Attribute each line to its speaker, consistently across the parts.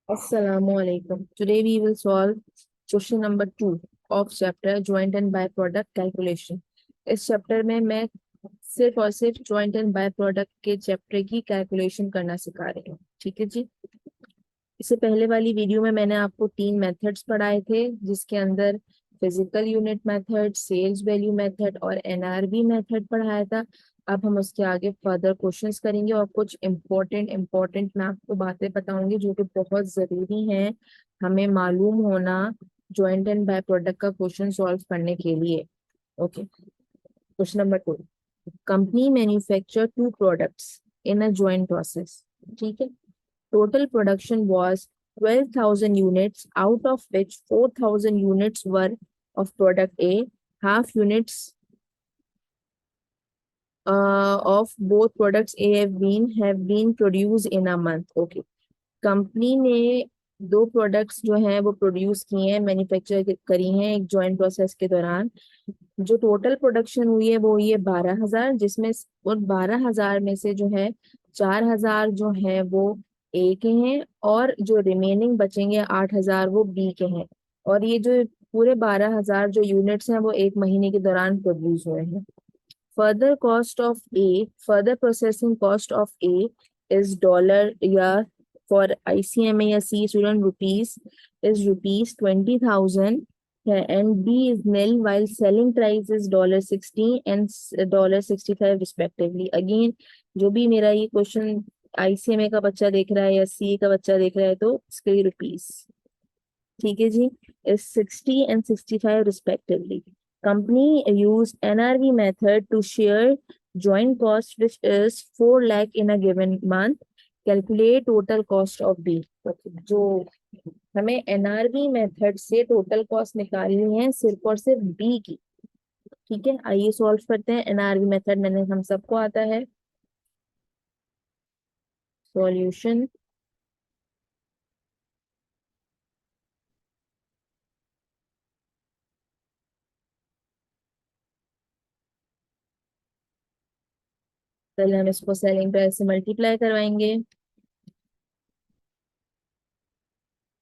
Speaker 1: Assalamualaikum. Today we will solve question number 2 of chapter joint and byproduct calculation. इस chapter में मैं सिर्फ और सिर्फ जॉइंट एंड बाय प्रोडक्ट के चैप्टर की कैलकुलेशन करना सिखा रही हूँ। ठीक है जी। इससे पहले वाली वीडियो में मैंने आपको 3 मेथड्स पढ़ाए थे, जिसके अंदर physical unit method, sales value method और एनआरवी मेथड पढ़ाया था। अब हम उसके आगे फर्दर क्वेश्चंस करेंगे और कुछ इम्पोर्टेंट मैं आपको बातें बताऊंगी जो कि बहुत जरूरी हैं हमें मालूम होना जॉइंट एंड बाय प्रोडक्ट का क्वेश्चन सॉल्व करने के लिए। Okay, question number 2। Company manufacture 2 products in a joint process. ठीक है। Total production was 12,000 units, out of which 4,000 units were of product A, half units of both products A have been produced in a month. Okay. Company ने 2 products जो हैं वो produce किए हैं, manufacture करी हैं एक जॉइंट प्रोसेस के दौरान। जो टोटल प्रोडक्शन हुई है वो हुई है 12,000, जिसमें और 12,000 में से जो है 4,000 जो है वो ए के हैं और जो रिमेनिंग बचेंगे 8,000 वो बी के हैं। और ये जो पूरे 12,000 जो यूनिट्स हैं वो एक महीने के दौरान प्रोड्यूस हुए हैं। Further processing cost of A is dollar या फॉर ICMA या C student rupees is rupees 20,000 and B is nil while selling price is $60 and $65 respectively. Again, जो भी मेरा ये क्वेश्चन ICMA का बच्चा देख रहा है या सी का बच्चा देख रहा है तो इसके लिए रुपीज। ठीक है जी। is 60 and 65 respectively. Company used NRV method to share joint cost which is 4 lakh in a given month. Calculate total cost of B. जो हमें NRV मेथड से टोटल कॉस्ट निकालनी है सिर्फ और सिर्फ बी की। ठीक है, आइए सॉल्व करते हैं। NRV मेथड मैंने हम सबको आता है। सॉल्यूशन। पहले हम इसको सेलिंग प्राइस से मल्टीप्लाई करवाएंगे।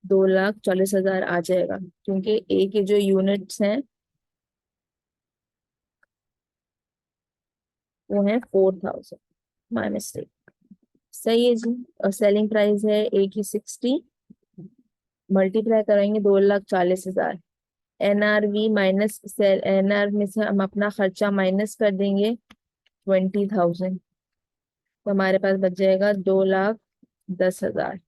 Speaker 1: 2,40,000 आ जाएगा क्योंकि ए के जो यूनिट्स हैं वो है 4,000। My mistake. सही है जी। और सेलिंग प्राइस है ए की 60, मल्टीप्लाई करेंगे 2,40,000। NRV माइनस सेल NR में से हम अपना खर्चा माइनस कर देंगे 20,000, तो हमारे पास बच जाएगा 2,10,000।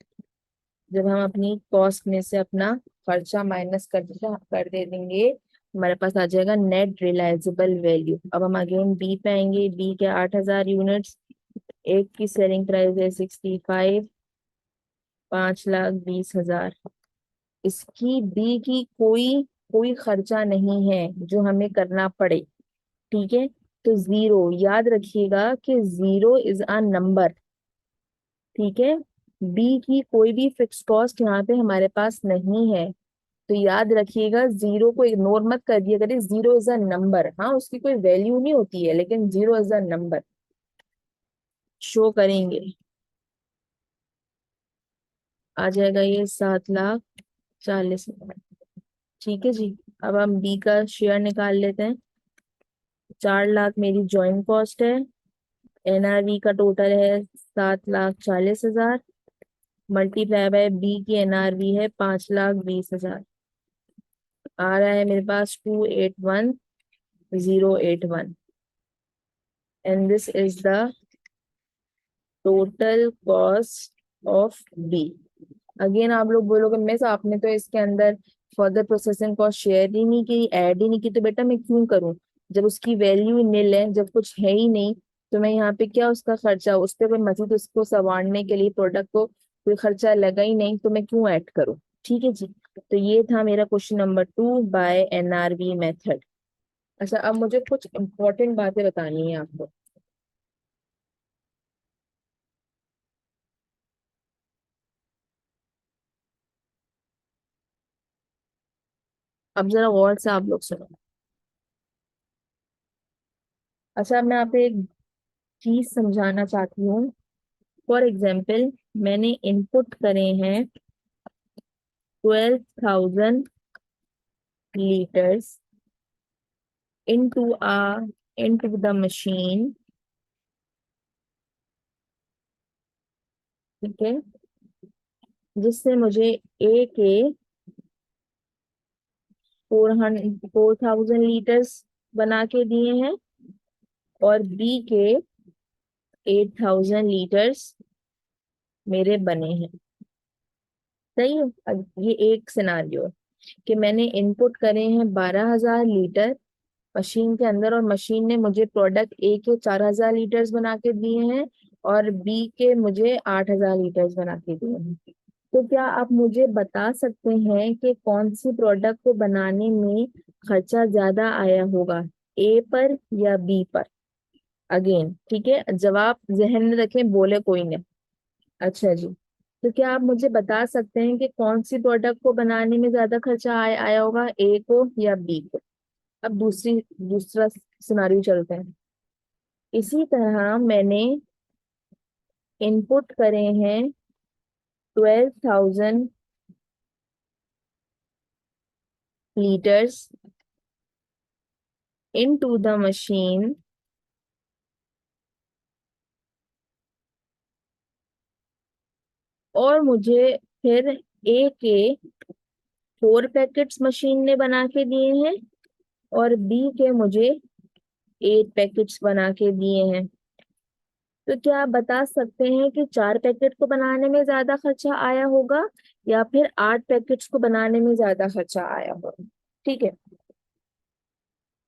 Speaker 1: जब हम अपनी कॉस्ट में से अपना खर्चा माइनस कर दे देंगे हमारे पास आ जाएगा नेट रिलायजेबल वैल्यू। अब हम अगेन बी पे आएंगे। बी के 8,000 यूनिट्स, एक की सेलिंग प्राइस है 65, 5,20,000। इसकी बी की कोई कोई खर्चा नहीं है जो हमें करना पड़े। ठीक है, तो जीरो याद रखिएगा कि जीरो इज अ नंबर। ठीक है, बी की कोई भी फिक्स कॉस्ट यहाँ पे हमारे पास नहीं है, तो याद रखिएगा जीरो को इग्नोर मत कर दिया करिए। Zero is a number. हाँ, उसकी कोई वैल्यू नहीं होती है लेकिन zero is a number. Show करेंगे, आ जाएगा ये 7,40,000। ठीक है जी। अब हम बी का शेयर निकाल लेते हैं। 4 लाख मेरी ज्वाइंट कॉस्ट है। NRV का टोटल है 7,40,000, मल्टीप्लाई बाय बी की NRV है 5,20,000। आ रहा है मेरे पास 281,081 and this is the total cost of B. Again आप लोग बोलोगे मिस आपने तो इसके अंदर फर्दर प्रोसेसिंग कॉस्ट शेयर ही नहीं की, ऐड ही नहीं की, तो बेटा मैं क्यों करूं? जब उसकी वैल्यू निल है, जब कुछ है ही नहीं, तो मैं यहाँ पे क्या उसका खर्चा, उस पर कोई मजीद उसको संवारने के लिए प्रोडक्ट को कोई खर्चा लगा ही नहीं, तो मैं क्यों ऐड करूं? ठीक है जी। तो ये था मेरा question number 2 by NRV method. अच्छा, अब मुझे कुछ इंपॉर्टेंट बातें बतानी है आपको। अब जरा गौर से आप लोग सुनो। अच्छा, अब मैं आप एक चीज समझाना चाहती हूँ। फॉर एग्जाम्पल, मैंने इनपुट करे हैं 12,000 liters into the machine, ठीक है, जिससे मुझे ए के 4,000 लीटर्स बना के दिए हैं और बी के 8,000 लीटर्स मेरे बने हैं। सही है। अब ये एक सिनारियो है कि मैंने इनपुट करे हैं 12,000 लीटर मशीन के अंदर और मशीन ने मुझे प्रोडक्ट ए के 4,000 लीटर्स बना के दिए हैं और बी के मुझे 8,000 लीटर्स बना के दिए हैं। तो क्या आप मुझे बता सकते हैं कि कौन सी प्रोडक्ट को बनाने में खर्चा ज्यादा आया होगा, ए पर या बी पर? अगेन ठीक है, जवाब जहन में रखें, बोले कोई नहीं। अच्छा जी, तो क्या आप मुझे बता सकते हैं कि कौन सी प्रोडक्ट को बनाने में ज्यादा खर्चा आया होगा, ए को या बी को? अब दूसरा सिनारियो चलते हैं। इसी तरह मैंने इनपुट करे हैं 12,000 लीटर्स इनटू द मशीन और मुझे फिर ए के 4 पैकेट्स मशीन ने बना के दिए हैं और बी के मुझे 8 पैकेट्स बना के दिए हैं। तो क्या आप बता सकते हैं कि 4 पैकेट को बनाने में ज्यादा खर्चा आया होगा या फिर 8 पैकेट्स को बनाने में ज्यादा खर्चा आया होगा? ठीक है,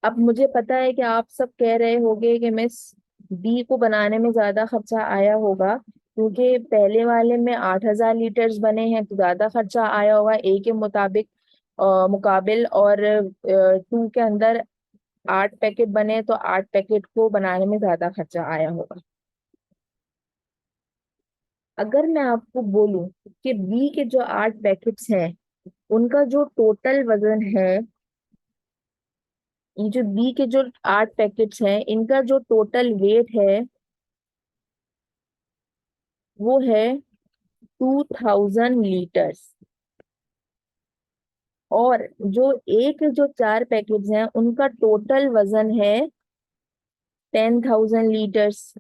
Speaker 1: अब मुझे पता है कि आप सब कह रहे होंगे कि मिस बी को बनाने में ज्यादा खर्चा आया होगा क्योंकि पहले वाले में 8,000 लीटर्स बने हैं तो ज्यादा खर्चा आया होगा ए के मुकाबिल, और 2 के अंदर 8 पैकेट बने तो 8 पैकेट को बनाने में ज्यादा खर्चा आया होगा। अगर मैं आपको बोलूं कि बी के जो 8 पैकेट्स हैं उनका जो टोटल वजन है, ये जो बी के जो 8 पैकेट्स हैं इनका जो टोटल वेट है वो है 2,000 लीटर्स, और जो ए के जो 4 पैकेट्स हैं उनका टोटल वजन है 10,000 लीटर्स।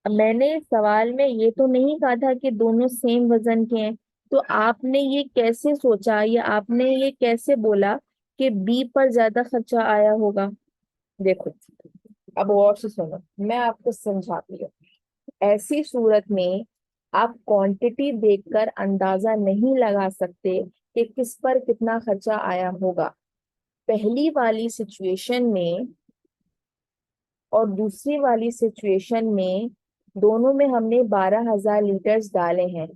Speaker 1: अब मैंने सवाल में ये तो नहीं कहा था कि दोनों सेम वजन के हैं, तो आपने ये कैसे सोचा या आपने ये कैसे बोला कि बी पर ज्यादा खर्चा आया होगा? देखो, अब और से सुनो, मैं आपको समझाती हूँ। ऐसी सूरत में आप क्वांटिटी देखकर अंदाजा नहीं लगा सकते कि किस पर कितना खर्चा आया होगा। पहली वाली सिचुएशन में और दूसरी वाली सिचुएशन में दोनों में हमने 12,000 लीटर्स डाले हैं।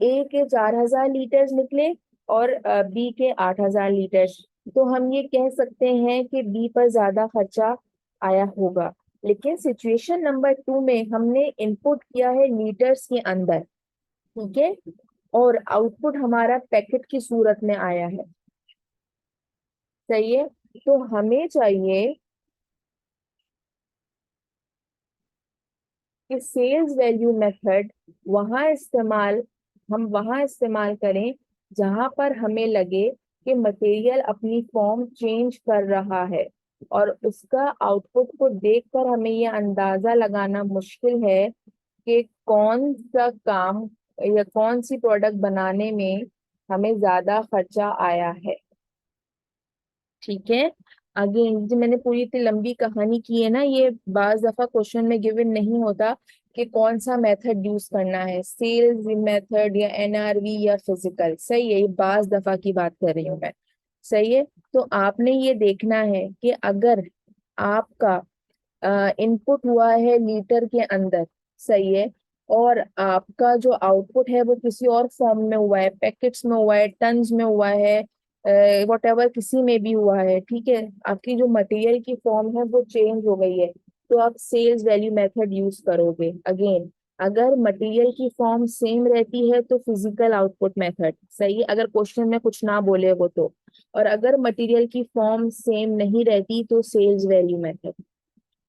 Speaker 1: ए के 4,000 लीटर्स निकले और बी के 8,000 लीटर्स। तो हम ये कह सकते हैं कि बी पर ज्यादा खर्चा आया होगा। लेकिन सिचुएशन नंबर 2 में हमने इनपुट किया है लीटर्स के अंदर, ठीक है, और आउटपुट हमारा पैकेट की सूरत में आया है। सही है, तो हमें चाहिए कि सेल्स वैल्यू मेथड हम वहां इस्तेमाल करें जहां पर हमें लगे कि मटेरियल अपनी फॉर्म चेंज कर रहा है और उसका आउटपुट को देखकर हमें यह अंदाजा लगाना मुश्किल है कि कौन सा काम या कौन सी प्रोडक्ट बनाने में हमें ज्यादा खर्चा आया है। ठीक है, अगेन जो मैंने पूरी इतनी लंबी कहानी की है ना, ये बाज दफा क्वेश्चन में गिवन नहीं होता कि कौन सा मेथड यूज करना है, सेल्स मेथड या एनआरवी या फिजिकल। सही है, ये बाज दफा की बात कर रही हूँ मैं। सही है, तो आपने ये देखना है कि अगर आपका इनपुट हुआ है लीटर के अंदर, सही है, और आपका जो आउटपुट है वो किसी और फॉर्म में हुआ है, पैकेट्स में हुआ है, टन्स में हुआ है, वट एवर किसी में भी हुआ है, ठीक है, आपकी जो मटेरियल की फॉर्म है वो चेंज हो गई है, तो आप सेल्स वैल्यू मेथड यूज करोगे। अगेन, अगर मटेरियल की फॉर्म सेम रहती है तो फिजिकल आउटपुट मेथड, सही है, अगर क्वेश्चन में कुछ ना बोले वो तो, और अगर मटेरियल की फॉर्म सेम नहीं रहती तो सेल्स वैल्यू मेथड।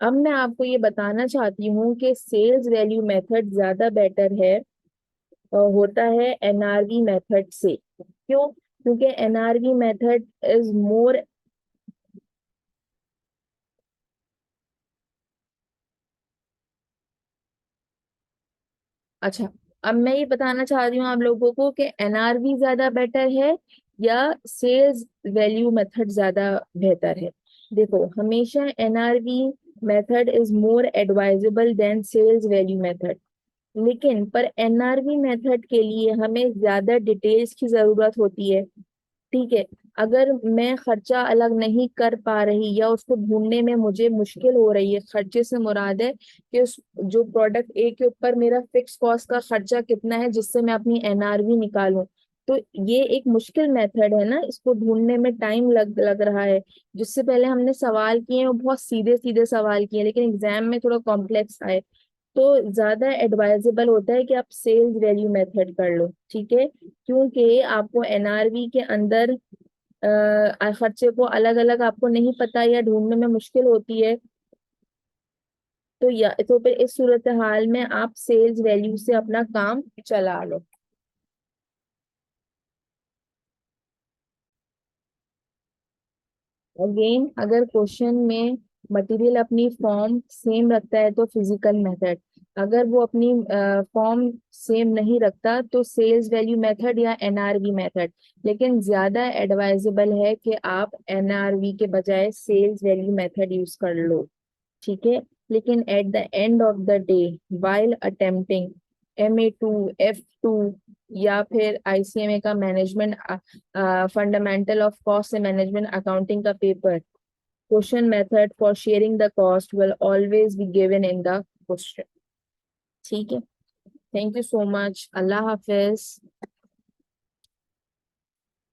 Speaker 1: अब मैं आपको ये बताना चाहती हूँ कि सेल्स वैल्यू मेथड ज्यादा बेटर है होता है एनआरवी मेथड से। क्यों? क्योंकि एनआरवी मेथड इज मोर। अच्छा, अब मैं ये बताना चाह रही हूँ आप लोगों को कि एनआरवी ज्यादा बेटर है या सेल्स वैल्यू मेथड ज्यादा बेहतर है। देखो, हमेशा NRV method is more advisable than sales value method. लेकिन पर एनआरवी मेथड के लिए हमें ज्यादा डिटेल्स की जरूरत होती है। ठीक है, अगर मैं खर्चा अलग नहीं कर पा रही या उसको ढूंढने में मुझे मुश्किल हो रही है, खर्चे से मुराद है कि उस जो प्रोडक्ट ए के ऊपर मेरा फिक्स कॉस्ट का खर्चा कितना है जिससे मैं अपनी एनआरवी निकालूं। तो ये एक मुश्किल मेथड है ना, इसको ढूंढने में टाइम लग लग रहा है। जिससे पहले हमने सवाल किए हैं वो बहुत सीधे सीधे सवाल किए, लेकिन एग्जाम में थोड़ा कॉम्प्लेक्स आए। तो ज्यादा एडवाइजेबल होता है कि आप सेल्स वैल्यू मेथड कर लो। ठीक है, क्योंकि आपको एनआरवी के अंदर खर्चे को अलग अलग आपको नहीं पता या ढूंढने में मुश्किल होती है। तो या तो फिर इस सूरत हाल में आप सेल्स वैल्यू से अपना काम चला लो। अगेन, अगर क्वेश्चन में मटेरियल अपनी फॉर्म सेम रखता है तो फिजिकल मेथड, अगर वो अपनी फॉर्म सेम नहीं रखता तो सेल्स वैल्यू मेथड या एनआरवी मेथड। लेकिन ज्यादा एडवाइजेबल है कि आप एनआरवी के बजाय सेल्स वैल्यू मेथड यूज कर लो। ठीक है, लेकिन at the end of the day, while attempting MA2, F2 या फिर ICMA का management fundamental of cost management accounting का paper, question method for sharing the cost will always be given in the question. ठीक है, thank you so much, अल्लाह हाफिज।